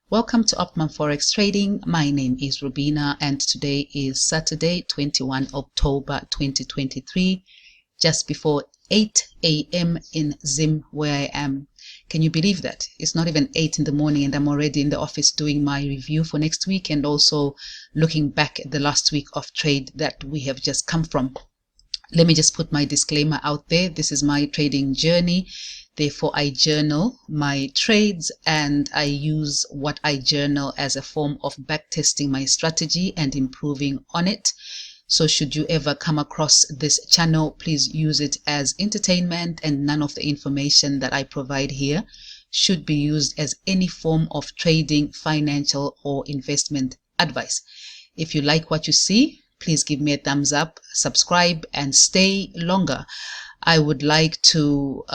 Welcome to Optimum Forex Trading. My name is Rubina and today is Saturday, 21 October 2023, just before 8 a.m. in Zim where I am. Can you believe that? It's not even 8 in the morning and I'm already in the office doing my review for next week and also looking back at the last week of trade that we have just come from. Let me just put my disclaimer out there. This is my trading journey. Therefore, I journal my trades and I use what I journal as a form of backtesting my strategy and improving on it. So should you ever come across this channel, please use it as entertainment, and none of the information that I provide here should be used as any form of trading, financial or investment advice. If you like what you see, please give me a thumbs up, subscribe and stay longer. I would like to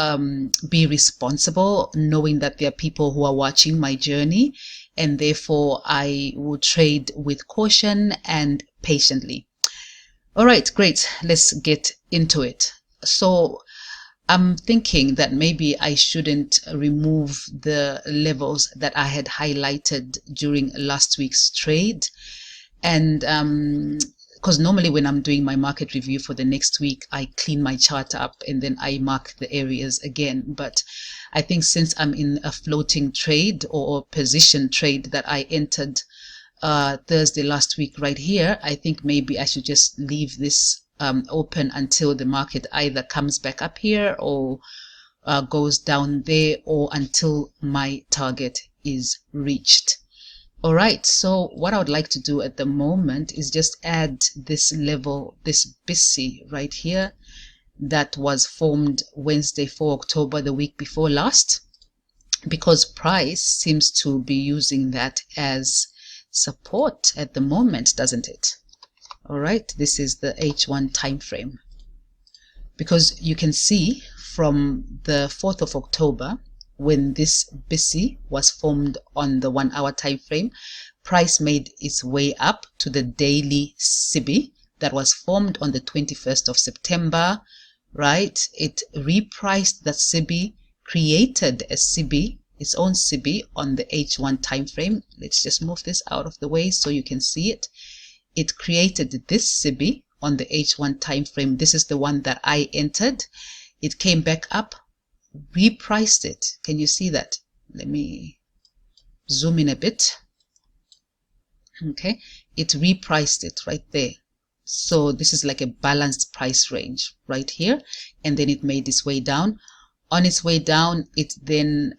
be responsible, knowing that there are people who are watching my journey, and therefore I will trade with caution and patiently. All right, great. Let's get into it. So I'm thinking that maybe I shouldn't remove the levels that I had highlighted during last week's trade. And because normally when I'm doing my market review for the next week, I clean my chart up and then I mark the areas again. But I think since I'm in a floating trade or position trade that I entered Thursday last week right here, I think maybe I should just leave this open until the market either comes back up here or goes down there, or until my target is reached. All right, so what I would like to do at the moment is just add this level, this BC right here that was formed Wednesday 4 October, the week before last, because price seems to be using that as support at the moment, doesn't it? All right, this is the H1 time frame, because you can see from the 4th of October, when this BC was formed on the 1 hour time frame, price made its way up to the daily CB that was formed on the 21st of September, right? It repriced that CB, created a CB, its own CB on the H1 time frame. Let's just move this out of the way so you can see it. It created this CB on the H1 time frame. This is the one that I entered. It came back up, repriced it. Can you see that? Let me zoom in a bit. Okay, it repriced it right there. So this is like a balanced price range right here, and then it made its way down. On its way down, it then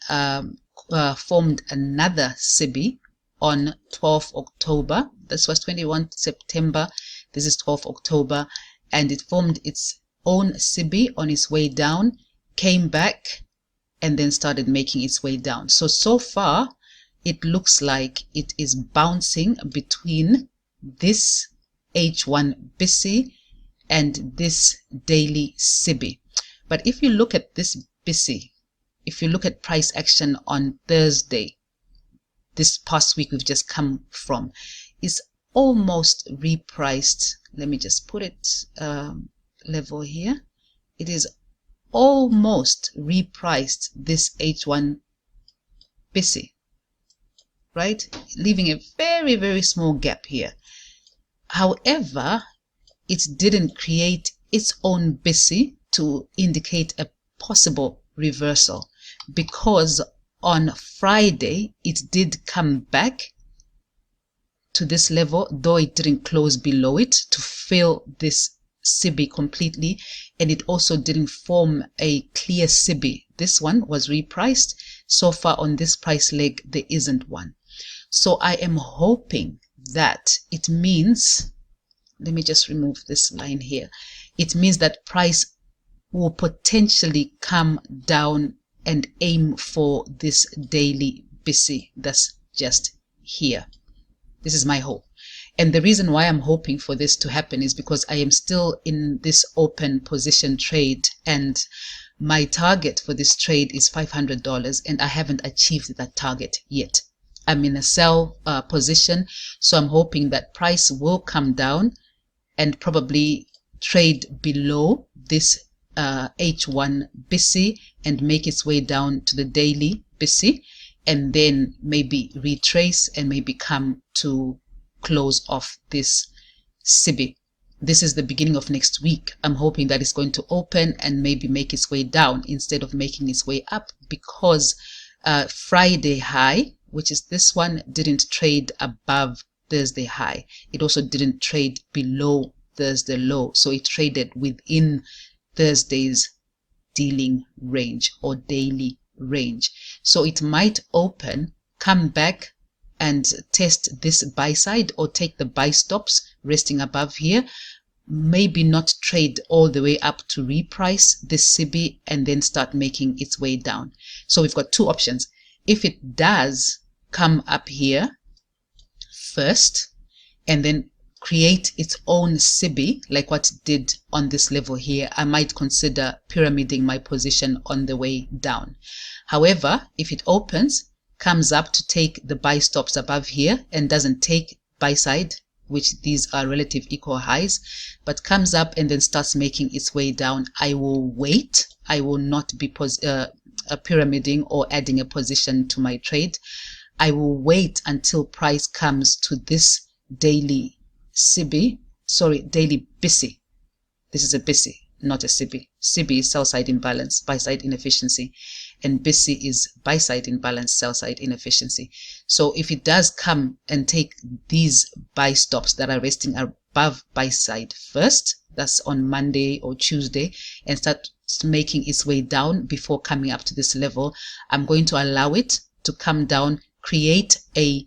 formed another CB on 12 October. This was 21 September. This is 12 October, and it formed its own CB on its way down, came back and then started making its way down. So far it looks like it is bouncing between this H1 BC and this daily CB. But if you look at this BC, if you look at price action on Thursday, this past week we've just come from, is almost repriced. Let me just put it level here. It is almost repriced this H1 BC, right? Leaving a very, very small gap here. However, it didn't create its own BC to indicate a possible reversal, because on Friday it did come back to this level, though it didn't close below it to fill this CB completely, and it also didn't form a clear CB. This one was repriced. So far on this price leg there isn't one. So I am hoping that it means, let me just remove this line here, it means that price will potentially come down and aim for this daily BC that's just here. This is my hope. And the reason why I'm hoping for this to happen is because I am still in this open position trade, and my target for this trade is $500, and I haven't achieved that target yet. I'm in a sell position, so I'm hoping that price will come down and probably trade below this H1 BC and make its way down to the daily BC, and then maybe retrace and maybe come to close off this CB. This is the beginning of next week. I'm hoping that it's going to open and maybe make its way down instead of making its way up, because Friday high, which is this one, didn't trade above Thursday high. It also didn't trade below Thursday low. So it traded within Thursday's dealing range or daily range. So it might open, come back and test this buy side or take the buy stops resting above here, maybe not trade all the way up to reprice this CB and then start making its way down. So we've got two options. If it does come up here first and then create its own CB like what it did on this level here, I might consider pyramiding my position on the way down. However, if it opens, comes up to take the buy stops above here and doesn't take buy side, which these are relative equal highs, but comes up and then starts making its way down, I will wait. I will not be pyramiding or adding a position to my trade. I will wait until price comes to this daily CB, sorry, daily BISI. This is a BISI, not a CB. CB is sell side imbalance, buy side inefficiency, and BISI is buy side imbalance, sell side inefficiency. So if it does come and take these buy stops that are resting above buy side first, that's on Monday or Tuesday, and start making its way down before coming up to this level, I'm going to allow it to come down, create a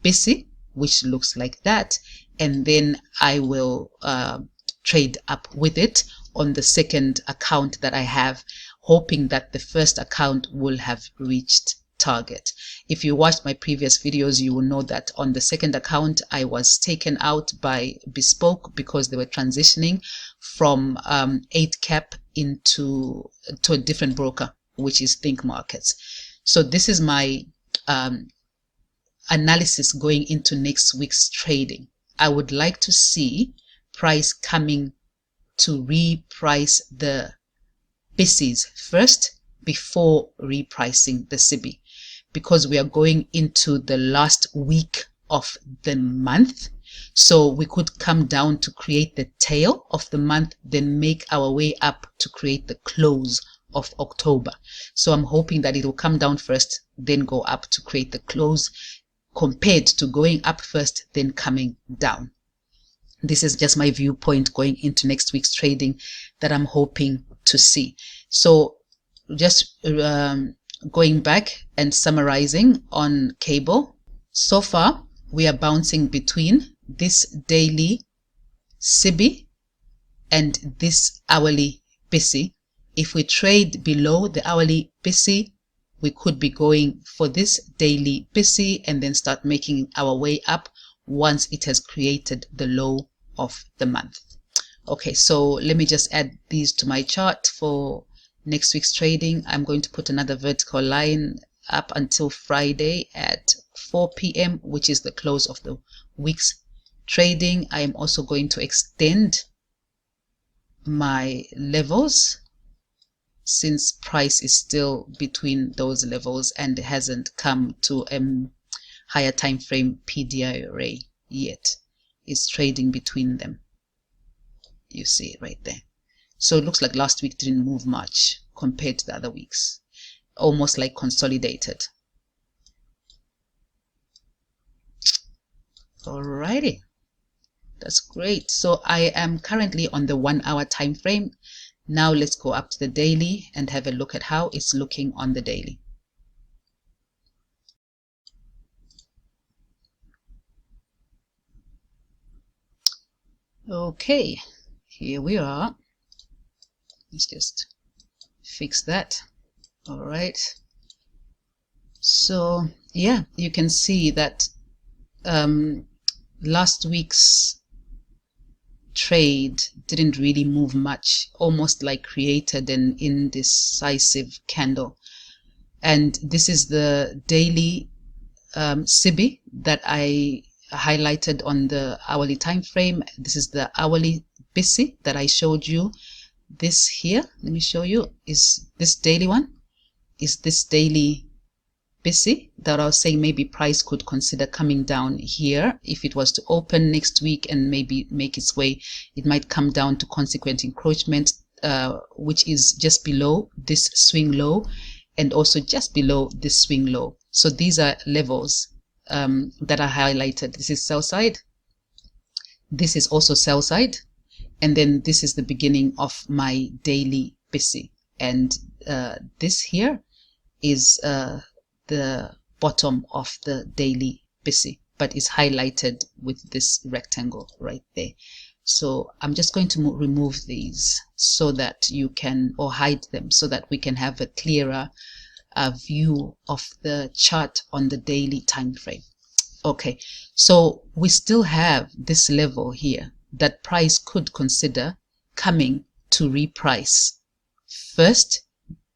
BISI, which looks like that, and then I will trade up with it on the second account that I have, hoping that the first account will have reached target. If you watched my previous videos, you will know that on the second account I was taken out by Bespoke because they were transitioning from 8 cap into a different broker, which is Think Markets. So this is my analysis going into next week's trading. I would like to see price coming to reprice the BISIs first before repricing the CB, because we are going into the last week of the month. So we could come down to create the tail of the month, then make our way up to create the close of October. So I'm hoping that it will come down first, then go up to create the close, compared to going up first, then coming down. This is just my viewpoint going into next week's trading that I'm hoping to see. So just going back and summarizing on cable, so far we are bouncing between this daily CB and this hourly BISI. If we trade below the hourly BISI, we could be going for this daily BISI and then start making our way up once it has created the low of the month. Okay, so let me just add these to my chart for next week's trading. I'm going to put another vertical line up until Friday at 4 p.m., which is the close of the week's trading. I am also going to extend my levels since price is still between those levels and hasn't come to a higher time frame PDI array yet. It's trading between them. You see it right there. So it looks like last week didn't move much compared to the other weeks, almost like consolidated. Alrighty, that's great. So I am currently on the 1 hour time frame. Now let's go up to the daily and have a look at how it's looking on the daily. Okay, here we are. Let's just fix that. All right. So yeah, you can see that last week's trade didn't really move much, almost like created an indecisive candle. And this is the daily CB that I highlighted on the hourly time frame. This is the hourly BISI that I showed you. This here, let me show you, is this daily one, is this daily BISI that I was saying maybe price could consider coming down here. If it was to open next week and maybe make its way, it might come down to consequent encroachment, which is just below this swing low and also just below this swing low. So these are levels that are highlighted. This is sell side. This is also sell side. And then this is the beginning of my daily BISI. And this here is the bottom of the daily BISI, but is highlighted with this rectangle right there. So I'm just going to remove these so that you can, or hide them, so that we can have a clearer view of the chart on the daily time frame. Okay, so we still have this level here that price could consider coming to reprice first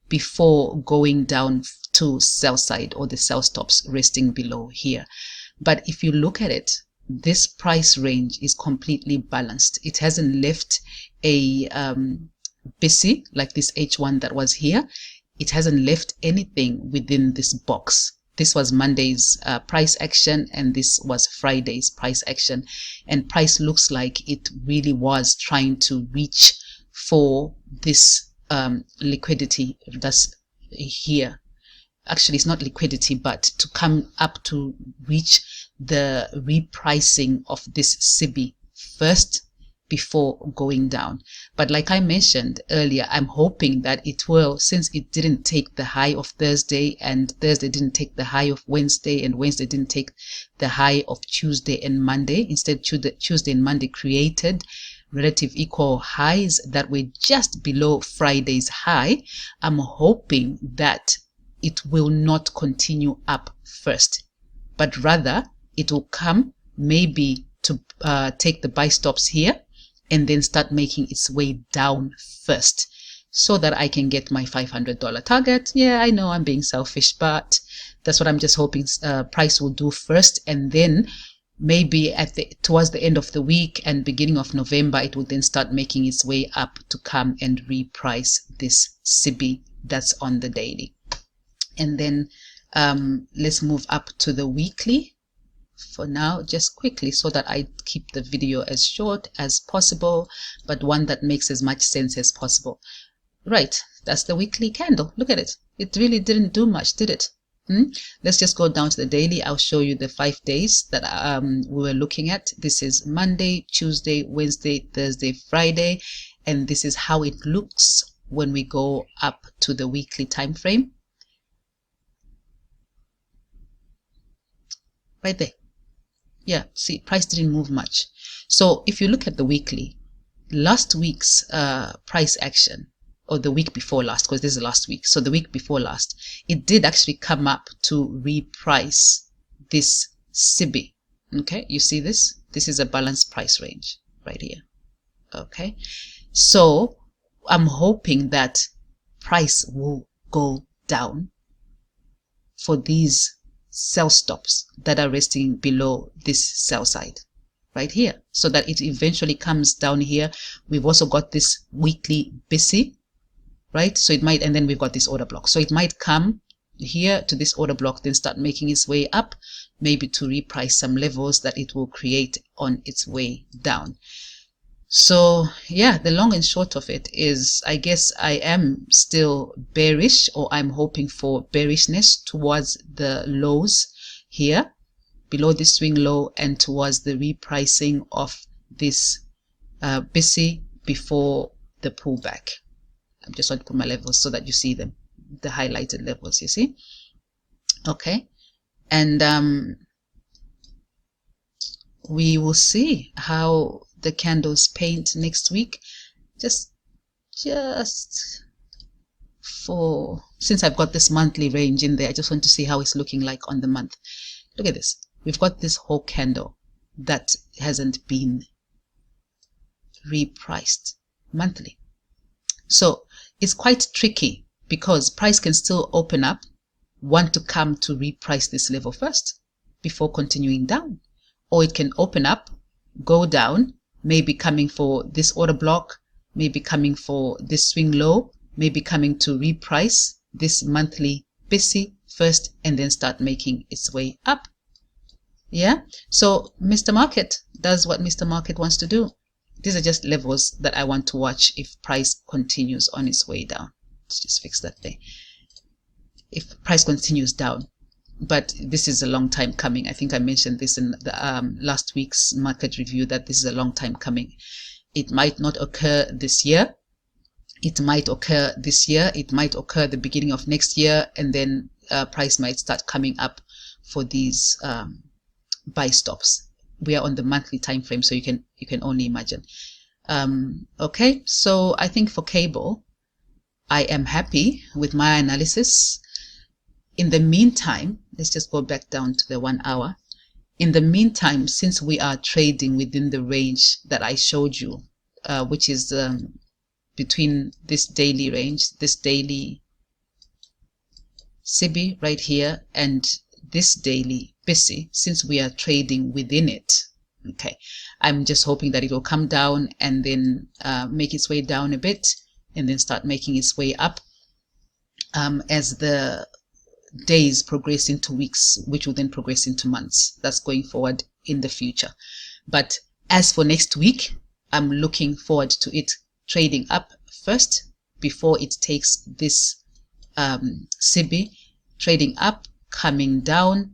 before going down to sell side, or the sell stops resting below here. But if you look at it, this price range is completely balanced. It hasn't left a BISI like this H1 that was here. It hasn't left anything within this box. This was Monday's price action, and this was Friday's price action. And price looks like it really was trying to reach for this liquidity that's here. Actually, it's not liquidity, but to come up to reach the repricing of this CB first before going down. But like I mentioned earlier, I'm hoping that it will, since it didn't take the high of Thursday, and Thursday didn't take the high of Wednesday, and Wednesday didn't take the high of Tuesday and Monday. Instead, Tuesday and Monday created relative equal highs that were just below Friday's high. I'm hoping that it will not continue up first, but rather it will come maybe to take the buy stops here and then start making its way down first, so that I can get my $500 target. Yeah, I know I'm being selfish, but that's what I'm just hoping price will do first, and then maybe towards the end of the week and beginning of November, it will then start making its way up to come and reprice this CB that's on the daily. And then let's move up to the weekly for now, just quickly, so that I keep the video as short as possible, but one that makes as much sense as possible. Right, that's the weekly candle. Look at it. It really didn't do much, did it? Let's just go down to the daily. I'll show you the 5 days that we were looking at. This is Monday, Tuesday, Wednesday, Thursday, Friday, and this is how it looks when we go up to the weekly time frame. Right there. Yeah, see, price didn't move much. So if you look at the weekly, last week's price action, or the week before last, because this is last week, so the week before last, it did actually come up to reprice this CB. Okay, you see this? This is a balanced price range right here. Okay, so I'm hoping that price will go down for these sell stops that are resting below this sell side right here, so that it eventually comes down here. We've also got this weekly BISI, right? So it might, and then we've got this order block, so it might come here to this order block, then start making its way up, maybe to reprice some levels that it will create on its way down. So yeah, the long and short of it is, I guess I am still bearish, or I'm hoping for bearishness towards the lows here below this swing low, and towards the repricing of this BISI before the pullback. I'm just going to put my levels so that you see them, the highlighted levels, you see. Okay, and we will see how the candles paint next week. Just for, since I've got this monthly range in there, I just want to see how it's looking like on the month. Look at this. We've got this whole candle that hasn't been repriced monthly. So it's quite tricky, because price can still open up, want to come to reprice this level first before continuing down, or it can open up, go down, maybe coming for this order block, maybe coming for this swing low, maybe coming to reprice this monthly BISI first and then start making its way up. Yeah, so Mr. Market does what Mr. Market wants to do. These are just levels that I want to watch if price continues on its way down. Let's just fix that there. If price continues down, but this is a long time coming. I think I mentioned this in the last week's market review, that this is a long time coming. It might not occur this year. It might occur this year. It might occur the beginning of next year, and then price might start coming up for these buy stops. We are on the monthly time frame, so you can only imagine. Okay, so I think for cable, I am happy with my analysis. In the meantime, let's just go back down to the 1 hour. In the meantime, since we are trading within the range that I showed you, which is between this daily range, this daily CB right here, and this daily BISI, since we are trading within it, okay, I'm just hoping that it will come down and then make its way down a bit and then start making its way up as the days progress into weeks, which will then progress into months. That's going forward in the future. But as for next week, I'm looking forward to it trading up first before it takes this CB, trading up, coming down,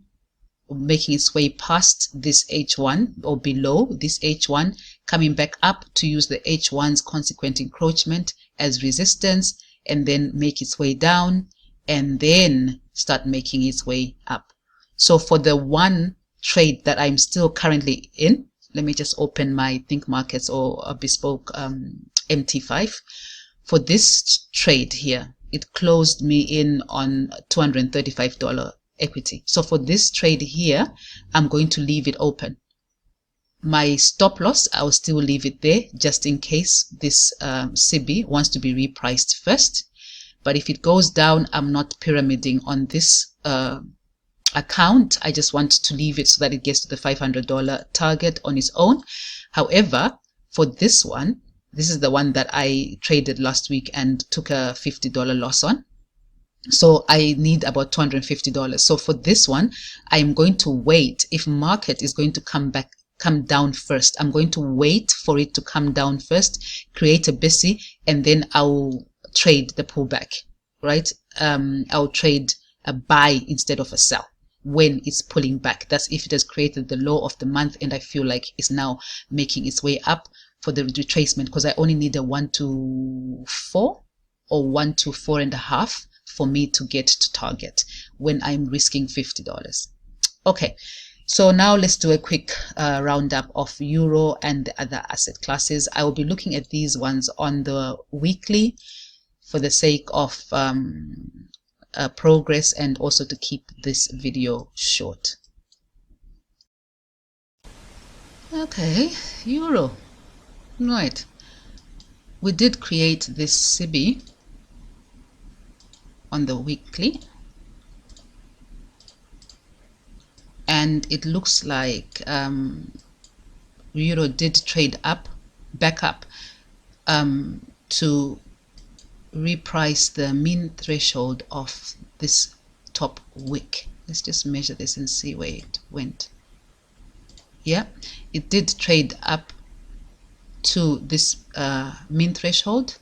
making its way past this H1 or below this H1, coming back up to use the H1's consequent encroachment as resistance, and then make its way down and then start making its way up. So for the one trade that I'm still currently in, let me just open my Think Markets or a bespoke MT5. For this trade here, it closed me in on $235 equity. So for this trade here, I'm going to leave it open. My stop loss, I'll still leave it there just in case this CB wants to be repriced first. But if it goes down, I'm not pyramiding on this account. I just want to leave it so that it gets to the $500 target on its own. However, for this one, this is the one that I traded last week and took a $50 loss on. So I need about $250. So for this one, I'm going to wait. If market is going to come down first, I'm going to wait for it to come down first, create a BISI, and then I'll trade the pullback, right? I'll trade a buy instead of a sell when it's pulling back. That's if it has created the low of the month and I feel like it's now making its way up for the retracement, because I only need a 1 to 4 or 1 to 4.5 for me to get to target when I'm risking $50. Okay, so now let's do a quick roundup of euro and the other asset classes. I will be looking at these ones on the weekly for the sake of progress and also to keep this video short. Okay, euro. Right. We did create this CB on the weekly, and it looks like euro did trade up, back up to reprice the mean threshold of this top wick. Let's just measure this and see where it went. Yeah, it did trade up to this mean threshold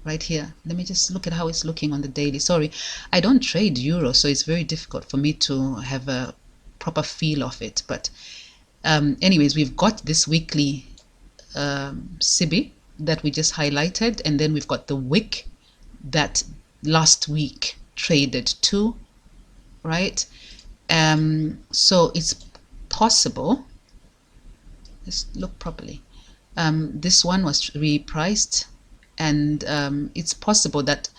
right here. Let me just look at how it's looking on the daily. Sorry, I don't trade euro, so it's very difficult for me to have a proper feel of it. But anyways, we've got this weekly CB that we just highlighted, and then we've got the wick that last week traded to, right? So it's possible, let's look properly, this one was repriced, and it's possible that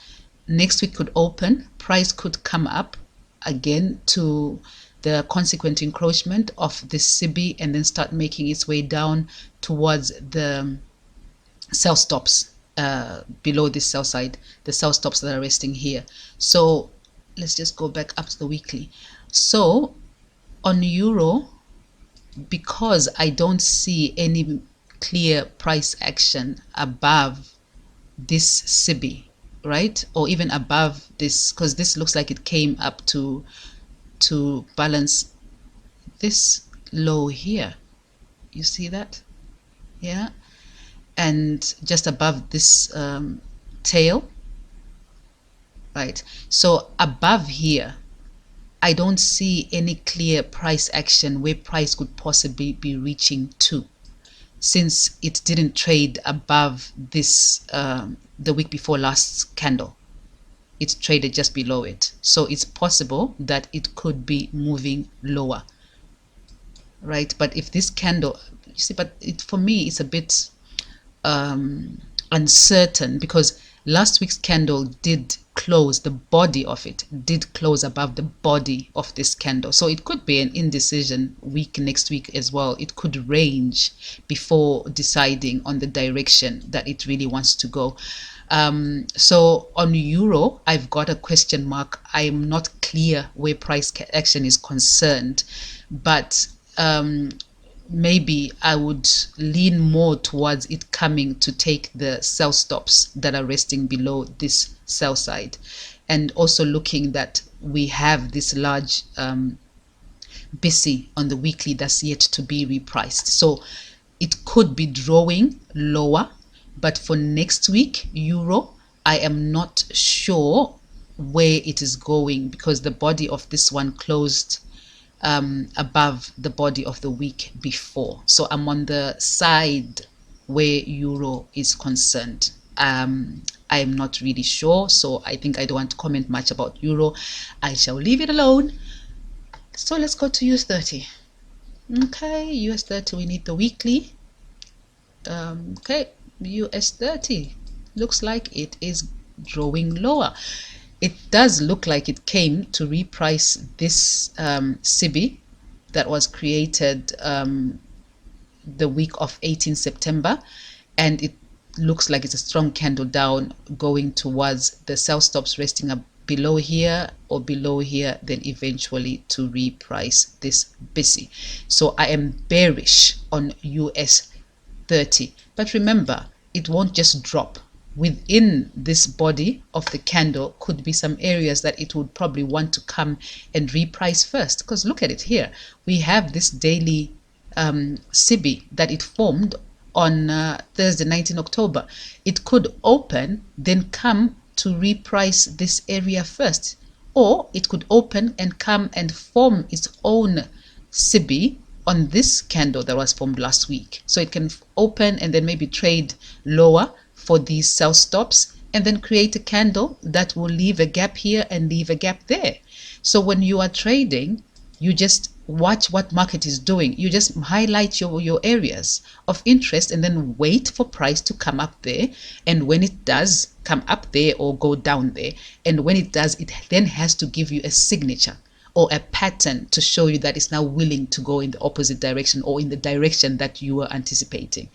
next week could open, price could come up again to the consequent encroachment of this CB and then start making its way down towards the sell stops below this sell side, the sell stops that are resting here. So let's just go back up to the weekly. So on euro, because I don't see any clear price action above this CB, right? Or even above this, because this looks like it came up to balance this low here. You see that? Yeah. And just above this tail, right? So above here, I don't see any clear price action where price could possibly be reaching to, since it didn't trade above this the week before last candle. It traded just below it, so it's possible that it could be moving lower, right? But if this candle, you see, but for me it's a bit uncertain, because last week's candle did close, the body of it did close above the body of this candle, so it could be an indecision week next week as well. It could range before deciding on the direction that it really wants to go. So on euro, I've got a question mark. I'm not clear where price action is concerned, but maybe I would lean more towards it coming to take the sell stops that are resting below this sell side, and also looking that we have this large BC on the weekly that's yet to be repriced, so it could be drawing lower. But for next week euro, I am not sure where it is going, because the body of this one closed above the body of the week before. So I'm on the side where euro is concerned. I'm not really sure, so I think I don't want to comment much about euro. I shall leave it alone. So let's go to US30. Okay, US30, we need the weekly. Okay, US30 looks like it is drawing lower. It does look like it came to reprice this CB that was created the week of 18 September, and it looks like it's a strong candle down going towards the sell stops resting up below here or below here, then eventually to reprice this BC. So I am bearish on US30, but remember, it won't just drop. Within this body of the candle could be some areas that it would probably want to come and reprice first, because look at it here. We have this daily CB that it formed on Thursday 19 October. It could open, then come to reprice this area first, or it could open and come and form its own CB on this candle that was formed last week. So it can open and then maybe trade lower for these sell stops, and then create a candle that will leave a gap here and leave a gap there. So when you are trading, you just watch what market is doing. You just highlight your areas of interest and then wait for price to come up there. And when it does come up there or go down there, and when it does, it then has to give you a signature or a pattern to show you that it's now willing to go in the opposite direction or in the direction that you were anticipating.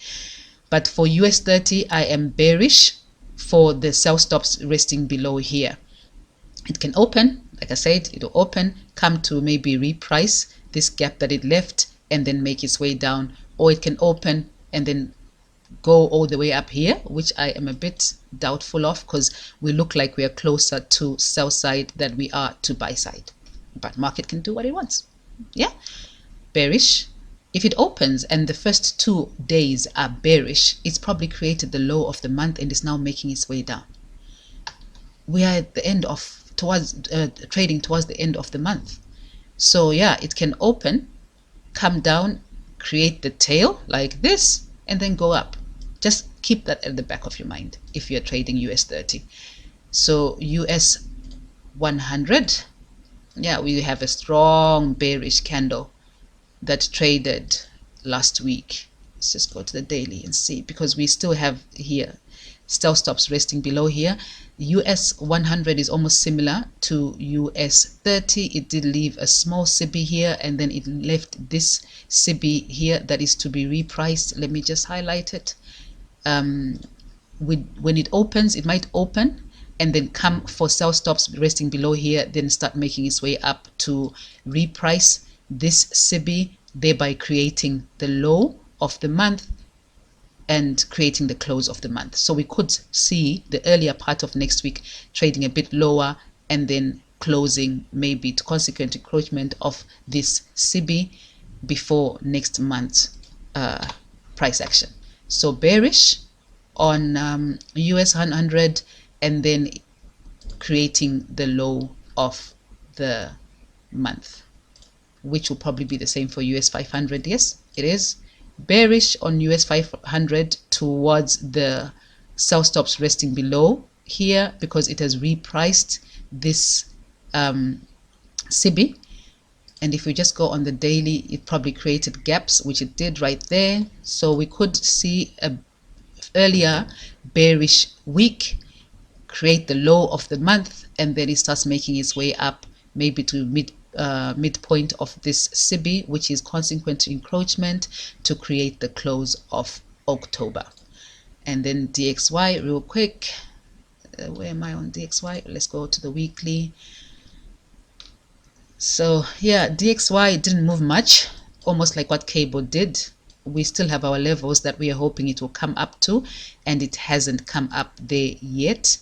But for US30, I am bearish for the sell stops resting below here. It can open, like I said, it'll open, come to maybe reprice this gap that it left and then make its way down, or it can open and then go all the way up here, which I am a bit doubtful of, because we look like we are closer to sell side than we are to buy side. But market can do what it wants. Yeah, bearish. If it opens and the first 2 days are bearish, it's probably created the low of the month and is now making its way down. We are at the end of trading towards the end of the month. So yeah, it can open, come down, create the tail like this, and then go up. Just keep that at the back of your mind if you're trading US30. So US100, yeah, we have a strong bearish candle that traded last week. Let's just go to the daily and see, because we still have here sell stops resting below here. US100 is almost similar to US30. It did leave a small CB here, and then it left this CB here that is to be repriced. Let me just highlight it. When it opens, it might open and then come for sell stops resting below here, then start making its way up to reprice this CB, thereby creating the low of the month, and creating the close of the month. So we could see the earlier part of next week trading a bit lower and then closing maybe to consequent encroachment of this CB before next month's price action. So bearish on US 100 and then creating the low of the month, which will probably be the same for US 500. Yes, it is bearish on US 500 towards the sell stops resting below here because it has repriced this CB. And if we just go on the daily, it probably created gaps, which it did right there. So we could see a earlier bearish week create the low of the month, and then it starts making its way up maybe to midpoint of this CB, which is consequent encroachment to create the close of October. And then DXY real quick. Where am I on DXY? Let's go to the weekly. So yeah, DXY didn't move much, almost like what cable did. We still have our levels that we are hoping it will come up to, and it hasn't come up there yet.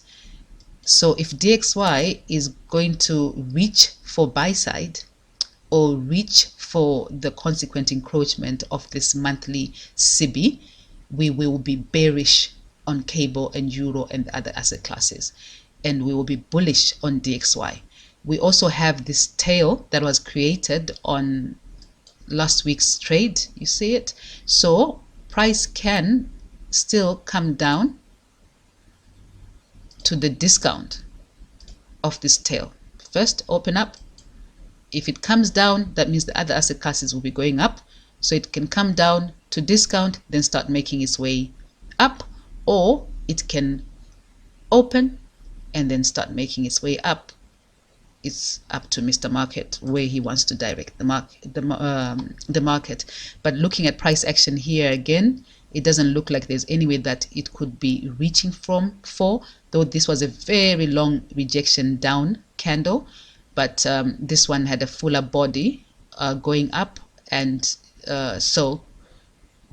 So if DXY is going to reach for buy side or reach for the consequent encroachment of this monthly CB, we will be bearish on cable and euro and the other asset classes, and we will be bullish on DXY. We also have this tail that was created on last week's trade. You see it? So price can still come down to the discount of this tail. First open up. If it comes down, that means the other asset classes will be going up. So it can come down to discount, then start making its way up, or it can open and then start making its way up. It's up to Mr. Market where he wants to direct the market. But looking at price action here again, it doesn't look like there's any way that it could be reaching for, though this was a very long rejection down candle. But this one had a fuller body going up, and so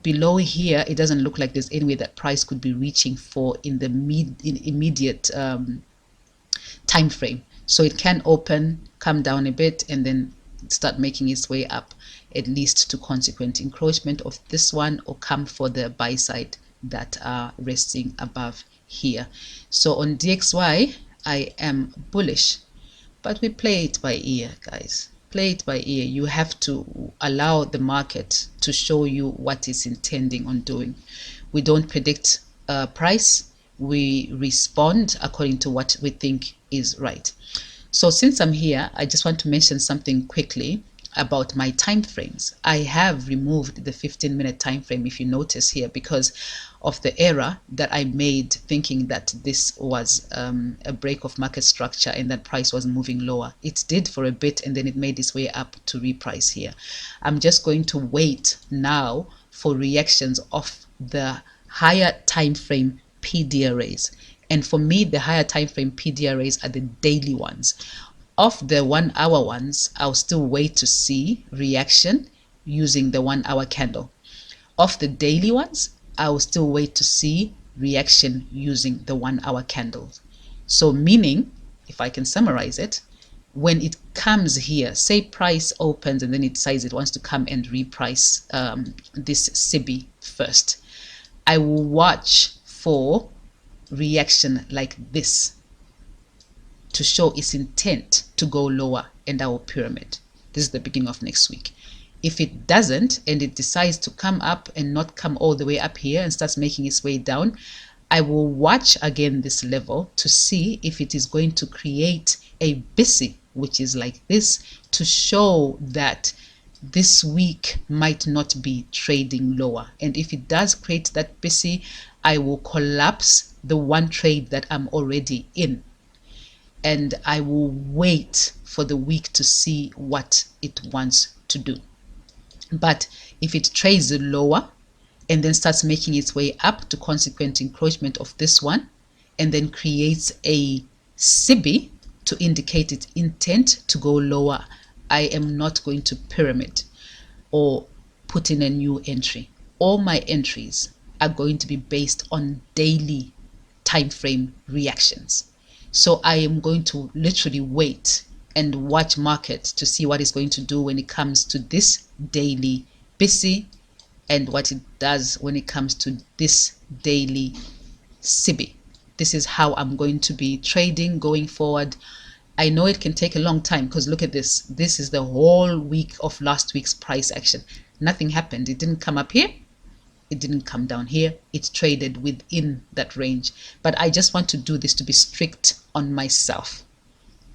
below here it doesn't look like there's any way that price could be reaching for in the immediate time frame. So it can open, come down a bit, and then start making its way up, at least to consequent encroachment of this one, or come for the buy side that are resting above here. So on DXY, I am bullish, but we play it by ear, guys. Play it by ear. You have to allow the market to show you what it's intending on doing. We don't predict price. We respond according to what we think is right. So since I'm here, I just want to mention something quickly about my time frames. I have removed the 15-minute time frame, if you notice here, because of the error that I made thinking that this was a break of market structure and that price was moving lower. It did for a bit, and then it made its way up to reprice here. I'm just going to wait now for reactions of the higher time frame PDRAs. And for me, the higher time frame PDRAs are the daily ones. Of the 1 hour ones, I'll still wait to see reaction using the 1 hour candle. Of the daily ones, I will still wait to see reaction using the 1 hour candles. So meaning, if I can summarize it, when it comes here, say price opens and then it decides it wants to come and reprice this CB first, I will watch for reaction like this to show its intent to go lower, and I will pyramid. This is the beginning of next week. If it doesn't and it decides to come up and not come all the way up here and starts making its way down, I will watch again this level to see if it is going to create a BC, which is like this, to show that this week might not be trading lower. And if it does create that BC, I will collapse the one trade that I'm already in, and I will wait for the week to see what it wants to do. But if it trades lower and then starts making its way up to consequent encroachment of this one, and then creates a CB to indicate its intent to go lower, I am not going to pyramid or put in a new entry. All my entries are going to be based on daily time frame reactions. So I am going to literally wait and watch market to see what it's going to do when it comes to this daily BC and what it does when it comes to this daily CB. This is how I'm going to be trading going forward. I know it can take a long time because look at this. This is the whole week of last week's price action. Nothing happened. It didn't come up here. It didn't come down here. It traded within that range. But I just want to do this to be strict on myself.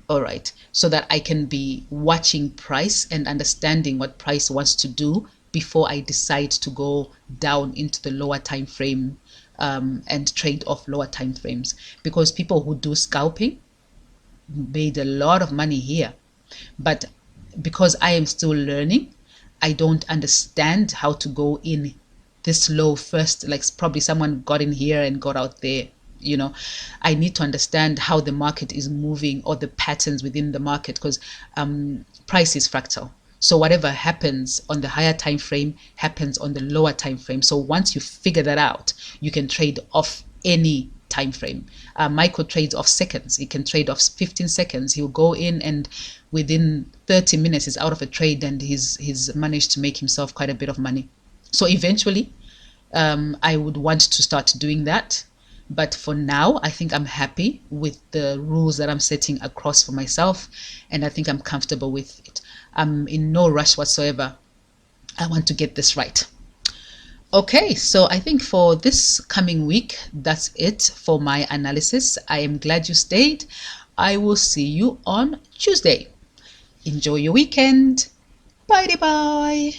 All right. So that I can be watching price and understanding what price wants to do before I decide to go down into the lower time frame and trade off lower time frames. Because people who do scalping made a lot of money here. But because I am still learning, I don't understand how to go in this low first. Like probably someone got in here and got out there. You know, I need to understand how the market is moving or the patterns within the market, because price is fractal. So whatever happens on the higher time frame happens on the lower time frame. So once you figure that out, you can trade off any time frame. Michael trades off seconds. He can trade off 15 seconds. He'll go in and within 30 minutes is out of a trade, and he's managed to make himself quite a bit of money. So eventually I would want to start doing that. But for now, I think I'm happy with the rules that I'm setting across for myself, and I think I'm comfortable with it. I'm in no rush whatsoever. I want to get this right. Okay, so I think for this coming week, that's it for my analysis. I am glad you stayed. I will see you on Tuesday. Enjoy your weekend. Bye bye.